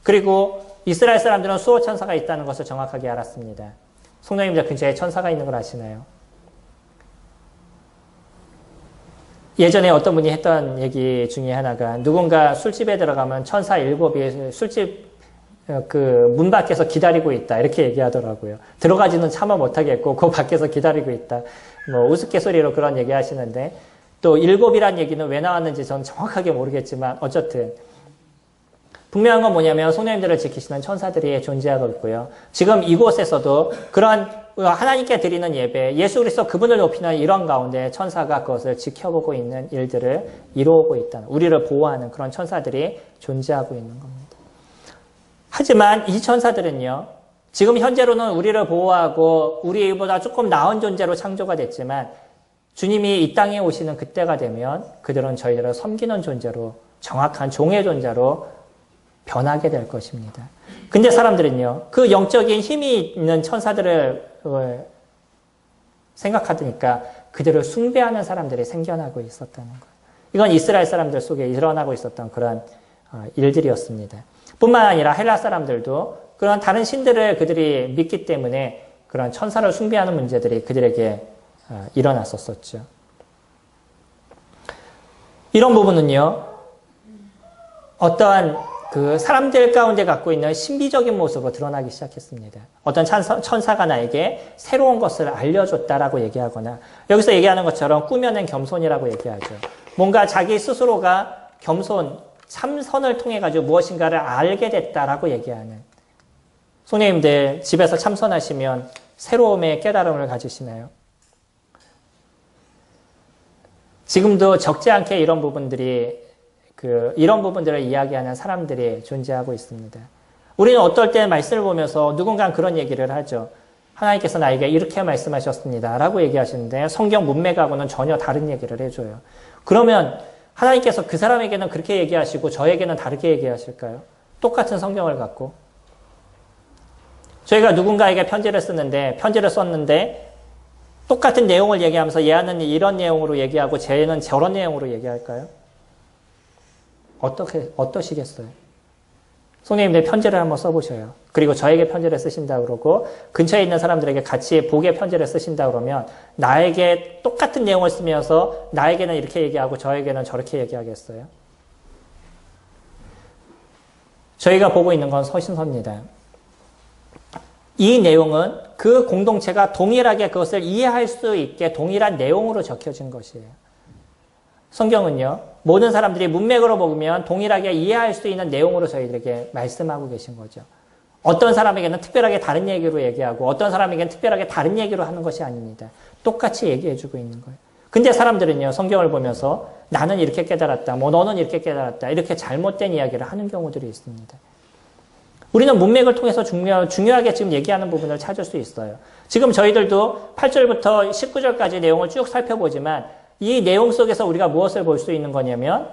그리고 이스라엘 사람들은 수호 천사가 있다는 것을 정확하게 알았습니다. 성도님들 근처에 천사가 있는 걸 아시나요? 예전에 어떤 분이 했던 얘기 중에 하나가 누군가 술집에 들어가면 천사 7이 술집 그 문 밖에서 기다리고 있다 이렇게 얘기하더라고요. 들어가지는 차마 못하겠고 그 밖에서 기다리고 있다. 뭐 우스갯소리로 그런 얘기 하시는데 또 7이란 얘기는 왜 나왔는지 저는 정확하게 모르겠지만 어쨌든 분명한 건 뭐냐면 성령님들을 지키시는 천사들이 존재하고 있고요. 지금 이곳에서도 그런 하나님께 드리는 예배, 예수 그리스도 그분을 높이는 이런 가운데 천사가 그것을 지켜보고 있는 일들을 이루고 있다는, 우리를 보호하는 그런 천사들이 존재하고 있는 겁니다. 하지만 이 천사들은요, 지금 현재로는 우리를 보호하고 우리보다 조금 나은 존재로 창조가 됐지만 주님이 이 땅에 오시는 그때가 되면 그들은 저희들을 섬기는 존재로, 정확한 종의 존재로 변하게 될 것입니다. 근데 사람들은요, 그 영적인 힘이 있는 천사들을 생각하니까 그들을 숭배하는 사람들이 생겨나고 있었다는 거예요. 이건 이스라엘 사람들 속에 일어나고 있었던 그런 일들이었습니다. 뿐만 아니라 헬라 사람들도 그런 다른 신들을 그들이 믿기 때문에 그런 천사를 숭배하는 문제들이 그들에게 일어났었죠. 이런 부분은요, 어떠한 그 사람들 가운데 갖고 있는 신비적인 모습으로 드러나기 시작했습니다. 어떤 천사가 나에게 새로운 것을 알려줬다라고 얘기하거나 여기서 얘기하는 것처럼 꾸며낸 겸손이라고 얘기하죠. 뭔가 자기 스스로가 겸손, 참선을 통해 가지고 무엇인가를 알게 됐다라고 얘기하는. 성령님들 집에서 참선하시면 새로움의 깨달음을 가지시나요? 지금도 적지 않게 이런 부분들을 이야기하는 사람들이 존재하고 있습니다. 우리는 어떨 때 말씀을 보면서 누군가 그런 얘기를 하죠. 하나님께서 나에게 이렇게 말씀하셨습니다. 라고 얘기하시는데 성경 문맥하고는 전혀 다른 얘기를 해줘요. 그러면 하나님께서 그 사람에게는 그렇게 얘기하시고 저에게는 다르게 얘기하실까요? 똑같은 성경을 갖고. 저희가 누군가에게 편지를 썼는데 똑같은 내용을 얘기하면서 얘는 이런 내용으로 얘기하고 쟤는 저런 내용으로 얘기할까요? 어떠시겠어요? 성령님들 편지를 한번 써보셔요. 그리고 저에게 편지를 쓰신다 그러고 근처에 있는 사람들에게 같이 복의 편지를 쓰신다 그러면 나에게 똑같은 내용을 쓰면서 나에게는 이렇게 얘기하고 저에게는 저렇게 얘기하겠어요? 저희가 보고 있는 건 서신서입니다. 이 내용은 그 공동체가 동일하게 그것을 이해할 수 있게 동일한 내용으로 적혀진 것이에요. 성경은요, 모든 사람들이 문맥으로 보면 동일하게 이해할 수 있는 내용으로 저희들에게 말씀하고 계신 거죠. 어떤 사람에게는 특별하게 다른 얘기로 얘기하고 어떤 사람에게는 특별하게 다른 얘기로 하는 것이 아닙니다. 똑같이 얘기해주고 있는 거예요. 근데 사람들은요, 성경을 보면서 나는 이렇게 깨달았다, 너는 이렇게 깨달았다, 이렇게 잘못된 이야기를 하는 경우들이 있습니다. 우리는 문맥을 통해서 중요하게 지금 얘기하는 부분을 찾을 수 있어요. 지금 저희들도 8절부터 19절까지 내용을 쭉 살펴보지만 이 내용 속에서 우리가 무엇을 볼 수 있는 거냐면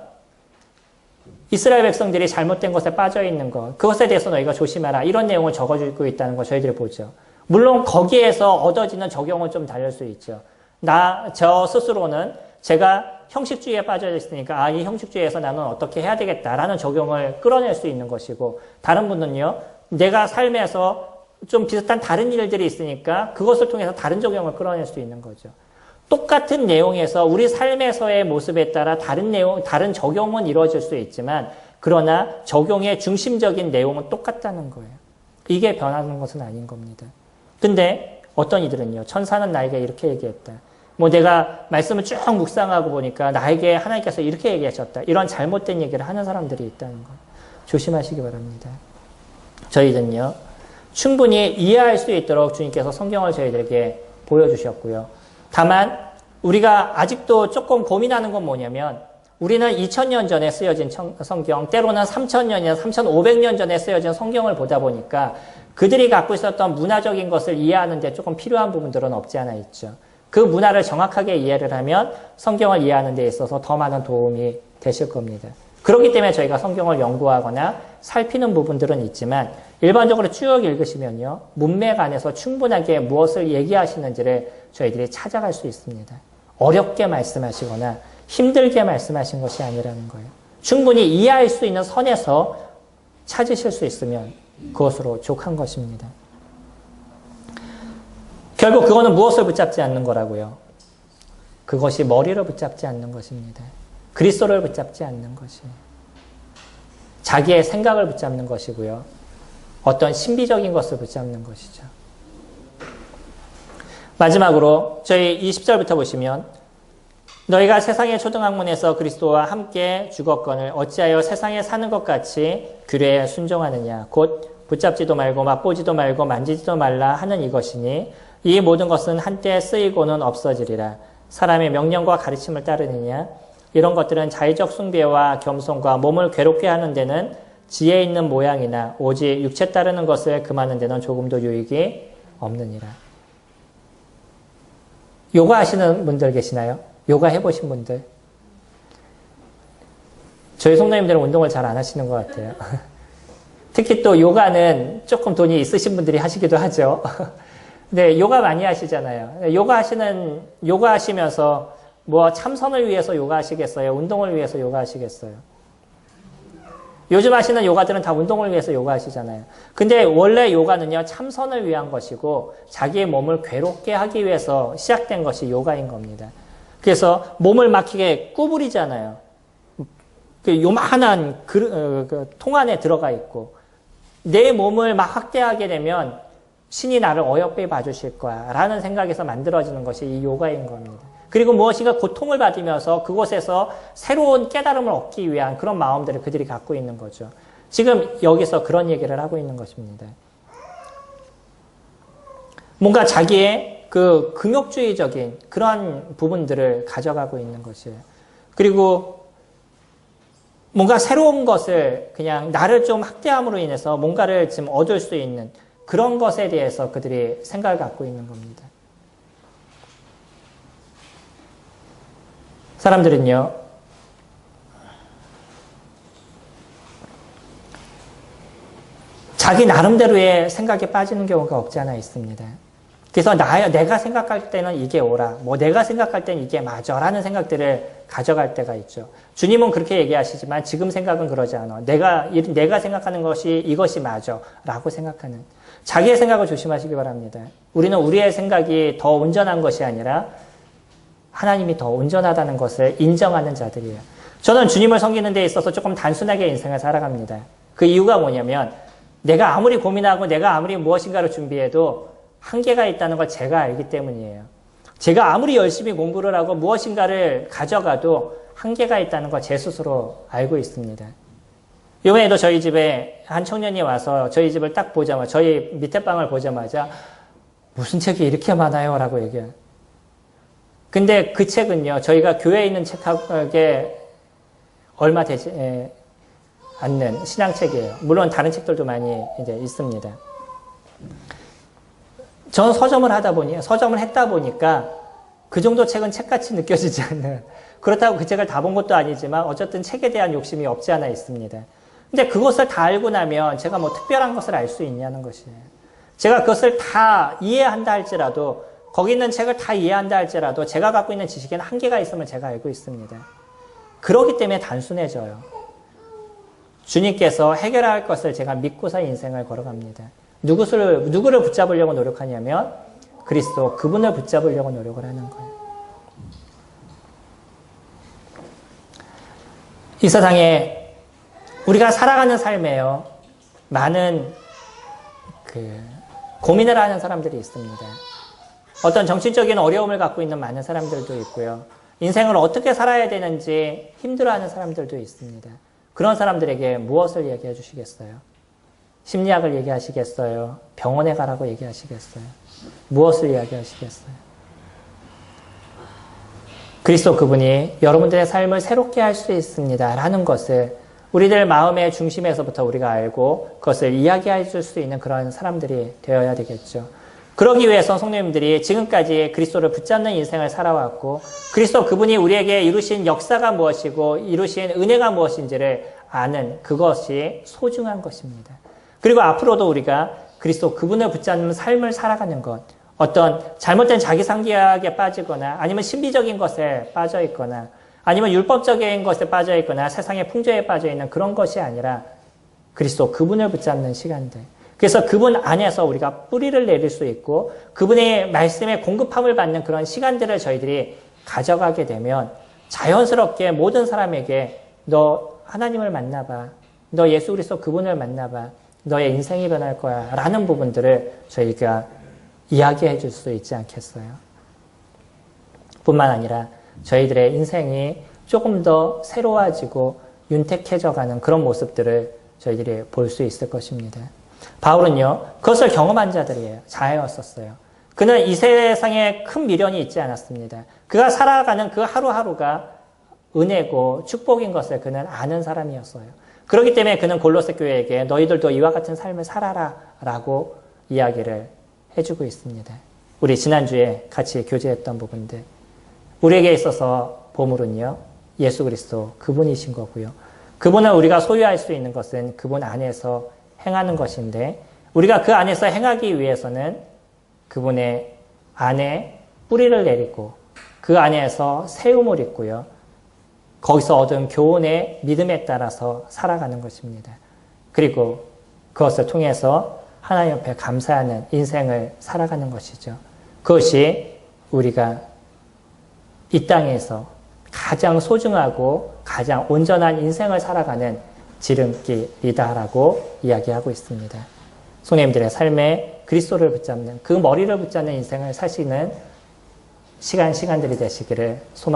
이스라엘 백성들이 잘못된 것에 빠져 있는 것, 그것에 대해서 너희가 조심하라, 이런 내용을 적어주고 있다는 걸 저희들이 보죠. 물론 거기에서 얻어지는 적용은 좀 다를 수 있죠. 저 스스로는 제가 형식주의에 빠져 있으니까 이 형식주의에서 나는 어떻게 해야 되겠다라는 적용을 끌어낼 수 있는 것이고, 다른 분은요, 내가 삶에서 좀 비슷한 다른 일들이 있으니까 그것을 통해서 다른 적용을 끌어낼 수 있는 거죠. 똑같은 내용에서 우리 삶에서의 모습에 따라 다른 적용은 이루어질 수 있지만, 그러나 적용의 중심적인 내용은 똑같다는 거예요. 이게 변하는 것은 아닌 겁니다. 근데 어떤 이들은요, 천사는 나에게 이렇게 얘기했다. 내가 말씀을 쭉 묵상하고 보니까 나에게 하나님께서 이렇게 얘기하셨다. 이런 잘못된 얘기를 하는 사람들이 있다는 거. 조심하시기 바랍니다. 저희는요, 충분히 이해할 수 있도록 주님께서 성경을 저희들에게 보여주셨고요. 다만 우리가 아직도 조금 고민하는 건 뭐냐면, 우리는 2000년 전에 쓰여진 성경, 때로는 3000년이나 3500년 전에 쓰여진 성경을 보다 보니까 그들이 갖고 있었던 문화적인 것을 이해하는 데 조금 필요한 부분들은 없지 않아 있죠. 그 문화를 정확하게 이해를 하면 성경을 이해하는 데 있어서 더 많은 도움이 되실 겁니다. 그렇기 때문에 저희가 성경을 연구하거나 살피는 부분들은 있지만, 일반적으로 쭉 읽으시면요, 문맥 안에서 충분하게 무엇을 얘기하시는지를 저희들이 찾아갈 수 있습니다. 어렵게 말씀하시거나 힘들게 말씀하신 것이 아니라는 거예요. 충분히 이해할 수 있는 선에서 찾으실 수 있으면 그것으로 족한 것입니다. 결국 그거는 무엇을 붙잡지 않는 거라고요? 그것이 머리를 붙잡지 않는 것입니다. 그리스도를 붙잡지 않는 것이. 자기의 생각을 붙잡는 것이고요. 어떤 신비적인 것을 붙잡는 것이죠. 마지막으로 저희 20절부터 보시면 너희가 세상의 초등학문에서 그리스도와 함께 죽었거늘 어찌하여 세상에 사는 것 같이 규례에 순종하느냐. 곧 붙잡지도 말고 맛보지도 말고 만지지도 말라 하는 이것이니 이 모든 것은 한때 쓰이고는 없어지리라. 사람의 명령과 가르침을 따르느냐. 이런 것들은 자의적 숭배와 겸손과 몸을 괴롭게 하는 데는 지혜 있는 모양이나 오직 육체 따르는 것을 금하는 데는 조금도 유익이 없느니라. 요가 하시는 분들 계시나요? 요가 해보신 분들? 저희 성도님들은 운동을 잘 안 하시는 것 같아요. 특히 또 요가는 조금 돈이 있으신 분들이 하시기도 하죠. 근데 요가 많이 하시잖아요. 요가 하시면서 뭐 참선을 위해서 요가 하시겠어요? 운동을 위해서 요가 하시겠어요? 요즘 하시는 요가들은 다 운동을 위해서 요가 하시잖아요. 근데 원래 요가는요, 참선을 위한 것이고 자기의 몸을 괴롭게 하기 위해서 시작된 것이 요가인 겁니다. 그래서 몸을 막히게 구부리잖아요. 그 요만한 통 안에 들어가 있고 내 몸을 막 확대하게 되면 신이 나를 어여삐 봐주실 거야 라는 생각에서 만들어지는 것이 이 요가인 겁니다. 그리고 무엇인가 고통을 받으면서 그곳에서 새로운 깨달음을 얻기 위한 그런 마음들을 그들이 갖고 있는 거죠. 지금 여기서 그런 얘기를 하고 있는 것입니다. 뭔가 자기의 그 금욕주의적인 그런 부분들을 가져가고 있는 것이에요. 그리고 뭔가 새로운 것을 그냥 나를 좀 확대함으로 인해서 뭔가를 지금 얻을 수 있는 그런 것에 대해서 그들이 생각을 갖고 있는 겁니다. 사람들은요, 자기 나름대로의 생각에 빠지는 경우가 없지 않아 있습니다. 그래서 내가 생각할 때는 이게 옳아, 뭐 내가 생각할 때는 이게 맞아 라는 생각들을 가져갈 때가 있죠. 주님은 그렇게 얘기하시지만 지금 생각은 그러지 않아. 내가 생각하는 것이 이것이 맞아 라고 생각하는 자기의 생각을 조심하시기 바랍니다. 우리는 우리의 생각이 더 온전한 것이 아니라 하나님이 더 온전하다는 것을 인정하는 자들이에요. 저는 주님을 섬기는 데 있어서 조금 단순하게 인생을 살아갑니다. 그 이유가 뭐냐면 내가 아무리 고민하고 내가 아무리 무엇인가를 준비해도 한계가 있다는 걸 제가 알기 때문이에요. 제가 아무리 열심히 공부를 하고 무엇인가를 가져가도 한계가 있다는 걸 제 스스로 알고 있습니다. 이번에도 저희 집에 한 청년이 와서 저희 집을 딱 보자마자 저희 밑에 방을 보자마자 무슨 책이 이렇게 많아요? 라고 얘기해요. 근데 그 책은요, 저희가 교회에 있는 책하게 얼마 되지 않는 신앙책이에요. 물론 다른 책들도 많이 이제 있습니다. 저는 서점을 했다 보니까 그 정도 책은 책같이 느껴지지 않는, 그렇다고 그 책을 다 본 것도 아니지만 어쨌든 책에 대한 욕심이 없지 않아 있습니다. 근데 그것을 다 알고 나면 제가 뭐 특별한 것을 알 수 있냐는 것이에요. 제가 그것을 다 이해한다 할지라도 거기 있는 책을 다 이해한다 할지라도 제가 갖고 있는 지식에는 한계가 있음을 제가 알고 있습니다. 그렇기 때문에 단순해져요. 주님께서 해결할 것을 제가 믿고서 인생을 걸어갑니다. 누구를 붙잡으려고 노력하냐면 그리스도, 그분을 붙잡으려고 노력을 하는 거예요. 이 세상에 우리가 살아가는 삶에요, 많은 고민을 하는 사람들이 있습니다. 어떤 정신적인 어려움을 갖고 있는 많은 사람들도 있고요. 인생을 어떻게 살아야 되는지 힘들어하는 사람들도 있습니다. 그런 사람들에게 무엇을 얘기해 주시겠어요? 심리학을 얘기하시겠어요? 병원에 가라고 얘기하시겠어요? 무엇을 이야기하시겠어요? 그리스도 그분이 여러분들의 삶을 새롭게 할 수 있습니다 라는 것을 우리들 마음의 중심에서부터 우리가 알고 그것을 이야기해 줄 수 있는 그런 사람들이 되어야 되겠죠. 그러기 위해서 성도님들이 지금까지 그리스도를 붙잡는 인생을 살아왔고 그리스도 그분이 우리에게 이루신 역사가 무엇이고 이루신 은혜가 무엇인지를 아는 그것이 소중한 것입니다. 그리고 앞으로도 우리가 그리스도 그분을 붙잡는 삶을 살아가는 것, 어떤 잘못된 자기 상기학에 빠지거나 아니면 신비적인 것에 빠져 있거나 아니면 율법적인 것에 빠져 있거나 세상의 풍조에 빠져 있는 그런 것이 아니라 그리스도 그분을 붙잡는 시간들. 그래서 그분 안에서 우리가 뿌리를 내릴 수 있고 그분의 말씀에 공급함을 받는 그런 시간들을 저희들이 가져가게 되면 자연스럽게 모든 사람에게 너 하나님을 만나봐. 너 예수 그리스도 그분을 만나봐. 너의 인생이 변할 거야. 라는 부분들을 저희가 이야기해 줄 수 있지 않겠어요? 뿐만 아니라 저희들의 인생이 조금 더 새로워지고 윤택해져가는 그런 모습들을 저희들이 볼 수 있을 것입니다. 바울은요, 그것을 경험한 자들이에요. 자였었어요. 그는 이 세상에 큰 미련이 있지 않았습니다. 그가 살아가는 그 하루하루가 은혜고 축복인 것을 그는 아는 사람이었어요. 그렇기 때문에 그는 골로새 교회에게 너희들도 이와 같은 삶을 살아라 라고 이야기를 해주고 있습니다. 우리 지난주에 같이 교제했던 부분들. 우리에게 있어서 보물은요, 예수 그리스도 그분이신 거고요. 그분을 우리가 소유할 수 있는 것은 그분 안에서 행하는 것인데 우리가 그 안에서 행하기 위해서는 그분의 안에 뿌리를 내리고 그 안에서 세움을 입고요. 거기서 얻은 교훈의 믿음에 따라서 살아가는 것입니다. 그리고 그것을 통해서 하나님 앞에 감사하는 인생을 살아가는 것이죠. 그것이 우리가 이 땅에서 가장 소중하고 가장 온전한 인생을 살아가는 지름길이다라고 이야기하고 있습니다. 성도님들의 삶에 그리스도를 붙잡는 그 머리를 붙잡는 인생을 사시는 시간들이 되시기를 소망합니다.